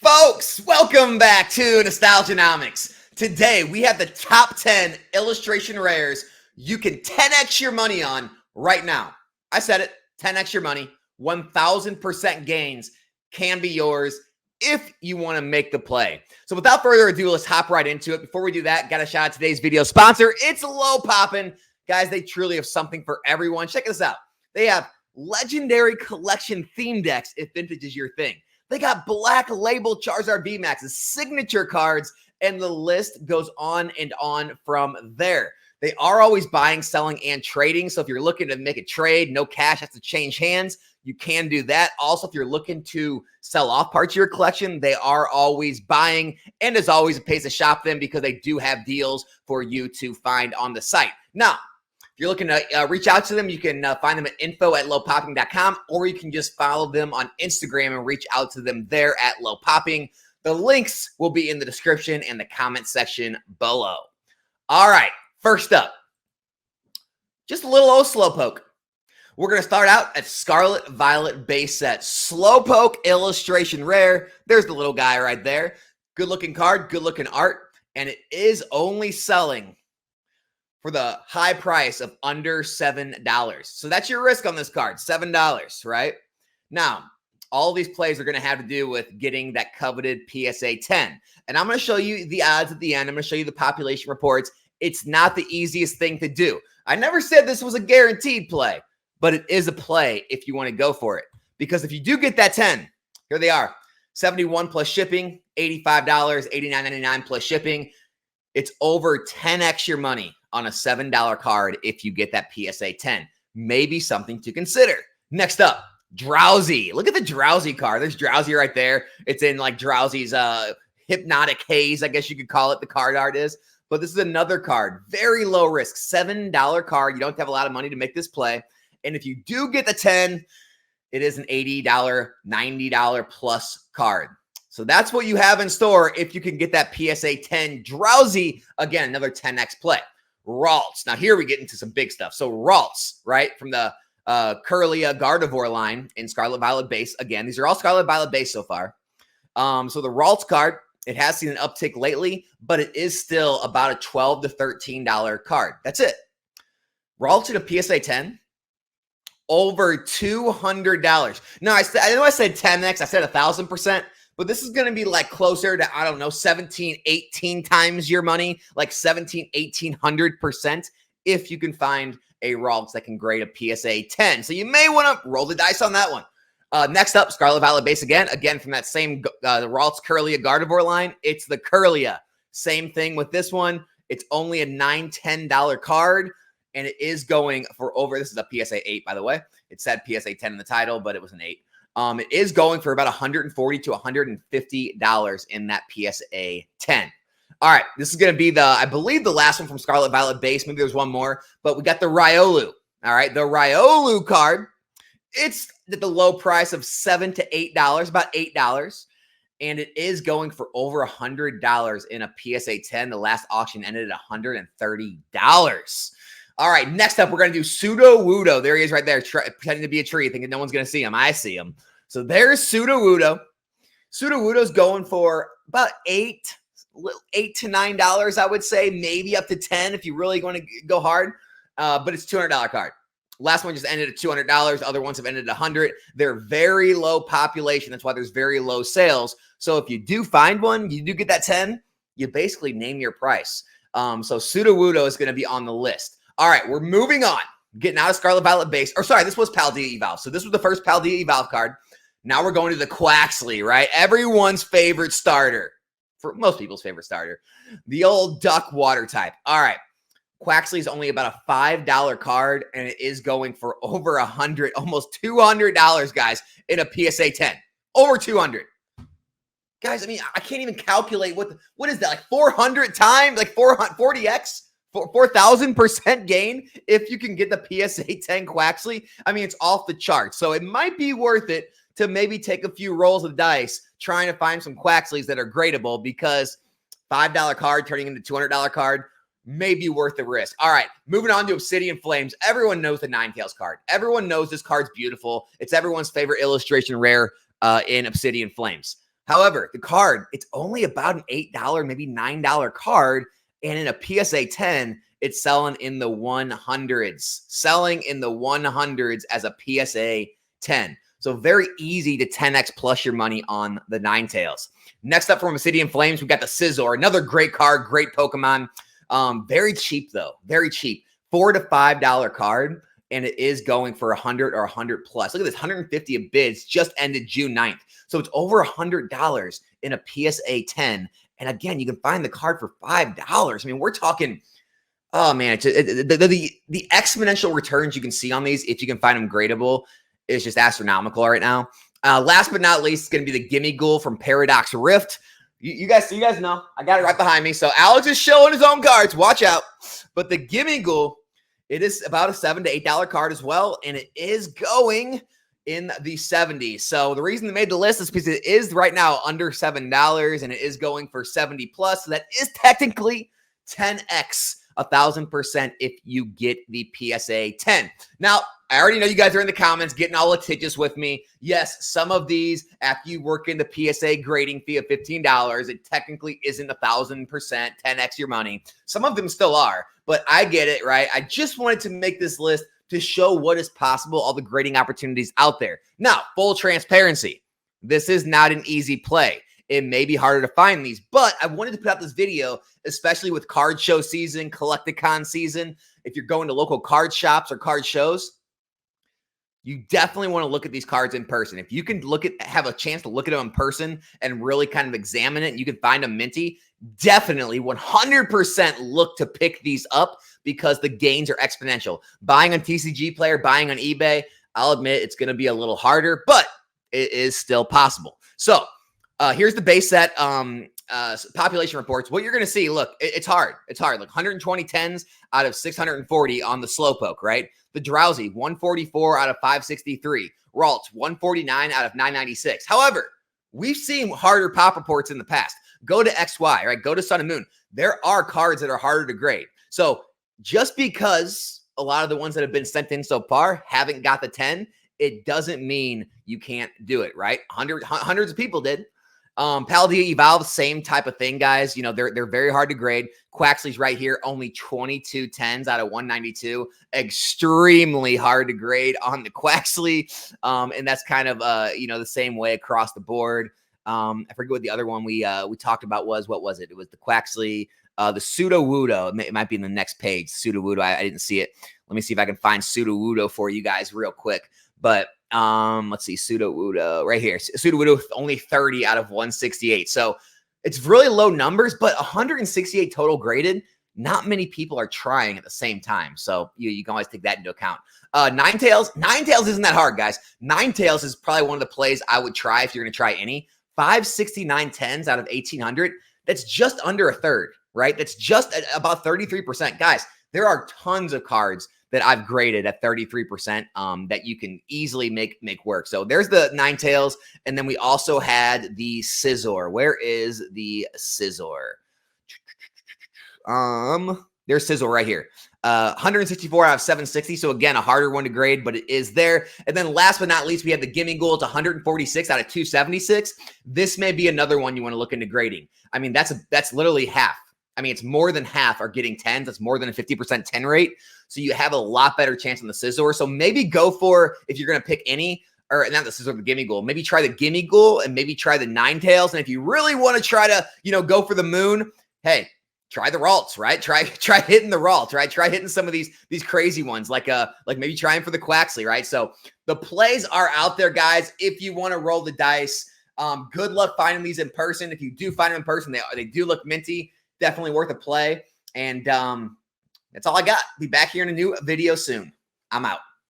Folks, welcome back to Nostalgianomics. Today, we have the top 10 illustration rares you can 10x your money on right now. I said it, 10x your money, 1,000% gains can be yours if you want to make the play. So without further ado, let's hop right into it. Before we do that, got to shout out today's video sponsor. It's Low Poppin'. Guys, they truly have something for everyone. Check this out. They have legendary collection theme decks if vintage is your thing. They got Black Label Charizard VMAX's signature cards, and the list goes on and on from there. They are always buying, selling, and trading. So if you're looking to make a trade, no cash has to change hands, you can do that. Also, if you're looking to sell off parts of your collection, they are always buying. And as always, it pays to shop them because they do have deals for you to find on the site. Now, if you're looking to reach out to them, you can find them at info@lowpopping.com, or you can just follow them on Instagram and reach out to them there at lowpopping. The links will be in the description and the comment section below. All right, first up, just a little old Slowpoke. We're going to start out at Scarlet Violet base set. Slowpoke illustration rare. There's the little guy right there. Good looking card, good looking art, and it is only selling for the high price of under $7. So that's your risk on this card, $7, right? Now, all these plays are going to have to do with getting that coveted PSA 10. And I'm going to show you the odds at the end. I'm going to show you the population reports. It's not the easiest thing to do. I never said this was a guaranteed play, but it is a play if you want to go for it. Because if you do get that 10, here they are, $71 plus shipping, $85, $89.99 plus shipping. It's over 10x your money on a $7 card if you get that PSA 10. Maybe something to consider. Next up, Drowsy. Look at the Drowsy card. There's Drowsy right there. It's in like Drowsy's hypnotic haze, I guess you could call it, the card art is. But this is another card, very low risk, $7 card. You don't have a lot of money to make this play. And if you do get the 10, it is an $80, $90 plus card. So that's what you have in store if you can get that PSA 10 Drowsy. Again, another 10x play. Ralts. Now here we get into some big stuff. So Ralts, right, from the Kirlia Gardevoir line in Scarlet Violet base. Again, these are all Scarlet Violet base so far. So the Ralts card, it has seen an uptick lately, but it is still about a $12 to $13 card. That's it. Ralts at a PSA 10, over $200. Now, I know I said 10x, I said 1,000%. But this is going to be like closer to, I don't know, 17, 18 times your money, like 17, 1800% if you can find a Ralts that can grade a PSA 10. So you may want to roll the dice on that one. Next up, Scarlet Violet base again from that same the Ralts Kirlia Gardevoir line. It's the Kirlia. Same thing with this one. It's only a $9, $10 card, and it is going for over, this is a PSA 8, by the way. It said PSA 10 in the title, but it was an 8. It is going for about $140 to $150 in that PSA 10. All right, this is going to be I believe the last one from Scarlet Violet base. Maybe there's one more, but we got the Riolu. All right, the Riolu card. It's at the low price of $7 to $8, about $8. And it is going for over $100 in a PSA 10. The last auction ended at $130. All right, next up, we're going to do Sudowoodo. There he is right there, pretending to be a tree, thinking no one's going to see him. I see him. So there's Sudowoodo. Sudowoodo's going for about $8 to $9, I would say, maybe up to $10 if you really want to go hard. But it's a $200 card. Last one just ended at $200. Other ones have ended at $100. They're very low population. That's why there's very low sales. So if you do find one, you do get that 10, you basically name your price. So Sudowoodo is going to be on the list. All right, we're moving on. Getting out of Scarlet Violet base. Or sorry, this was Paldea Evolved. So this was the first Paldea Evolved card. Now we're going to the Quaxly, right? Everyone's favorite starter. For most people's favorite starter. The old duck water type. All right. Quaxly is only about a $5 card, and it is going for over $100, almost $200, guys, in a PSA 10. Over 200. Guys, I mean, I can't even calculate what is that, like 400 times, like 40x? 4,000% gain if you can get the PSA 10 Quaxly. I mean, it's off the charts. So it might be worth it to maybe take a few rolls of dice trying to find some Quaxlys that are gradable, because $5 card turning into $200 card may be worth the risk. All right, moving on to Obsidian Flames. Everyone knows the Ninetales card. Everyone knows this card's beautiful. It's everyone's favorite illustration rare in Obsidian Flames. However, the card, it's only about an $8, maybe $9 card. And in a PSA 10, it's selling in the 100s, as a PSA 10. So very easy to 10x plus your money on the Ninetales. Next up from Obsidian Flames, we got the Scizor, another great card, great Pokemon. Very cheap though, very cheap. $4 to $5 card, and it is going for 100 or 100 plus. Look at this, 150 of bids, just ended June 9th. So it's over $100 in a PSA 10. And again, you can find the card for $5. I mean, we're talking, oh man, the exponential returns you can see on these, if you can find them gradable, is just astronomical right now. Last but not least, it's going to be the Gimme Ghoul from Paradox Rift. You guys know, I got it right behind me. So Alex is showing his own cards. Watch out. But the Gimme Ghoul, it is about a $7 to $8 card as well, and it is going in the 70s. So the reason they made the list is because it is right now under $7, and it is going for 70 plus. So that is technically 10x, 1,000% if you get the PSA 10. Now, I already know you guys are in the comments getting all litigious with me. Yes, some of these, after you work in the PSA grading fee of $15, it technically isn't 1,000%, 10x your money. Some of them still are, but I get it, right? I just wanted to make this list to show what is possible, all the grading opportunities out there. Now, full transparency, this is not an easy play. It may be harder to find these, but I wanted to put out this video, especially with card show season, Collecticon season. If you're going to local card shops or card shows, you definitely want to look at these cards in person. If you can have a chance to look at them in person and really kind of examine it, and you can find them minty, definitely 100% look to pick these up because the gains are exponential. Buying on TCG Player, buying on eBay, I'll admit it's going to be a little harder, but it is still possible. So here's the base set population reports. What you're going to see, look, it's hard. It's hard. Like 120 10s out of 640 on the Slowpoke, right? The Drowsy, 144 out of 563. Ralts, 149 out of 996. However, we've seen harder pop reports in the past. Go to XY, right? Go to Sun and Moon. There are cards that are harder to grade. So just because a lot of the ones that have been sent in so far haven't got the 10, it doesn't mean you can't do it, right? Hundreds of people did. Paldea Evolved, same type of thing, guys. You know, they're very hard to grade. Quaxly's right here, only 22 10s out of 192. Extremely hard to grade on the Quaxly. And that's kind of, the same way across the board. I forget what the other one we talked about was. What was it? It was the Quaxly, the Sudowoodo. It might be in the next page. Sudowoodo. I didn't see it. Let me see if I can find Sudowoodo for you guys real quick. But let's see, Sudowoodo right here. Sudowoodo only 30 out of 168. So it's really low numbers, but 168 total graded. Not many people are trying at the same time. So you can always take that into account. Ninetales isn't that hard, guys. Ninetales is probably one of the plays I would try if you're going to try any. 569 10s out of 1,800. That's just under a third, right? That's just about 33%. Guys, there are tons of cards that I've graded at 33% that you can easily make work. So there's the Ninetales, and then we also had the Scizor. Where is the Scizor? There's Scizor right here. 164 out of 760. So again, a harder one to grade, but it is there. And then last but not least, we have the Gimme Ghoul. It's 146 out of 276. This may be another one you want to look into grading. I mean, that's literally half. I mean, it's more than half are getting 10s. That's more than a 50% 10 rate. So you have a lot better chance on the Scizor. So maybe go for, if you're going to pick any, or not the Scizor, the Gimme Ghoul, maybe try the Gimme Ghoul and maybe try the Ninetales. And if you really want to try to, go for the moon, hey, try the Ralts, right? Try hitting the Ralts, right? Try hitting some of these crazy ones, like maybe trying for the Quaxly, right? So the plays are out there, guys. If you want to roll the dice, good luck finding these in person. If you do find them in person, they do look minty. Definitely worth a play. And that's all I got. Be back here in a new video soon. I'm out.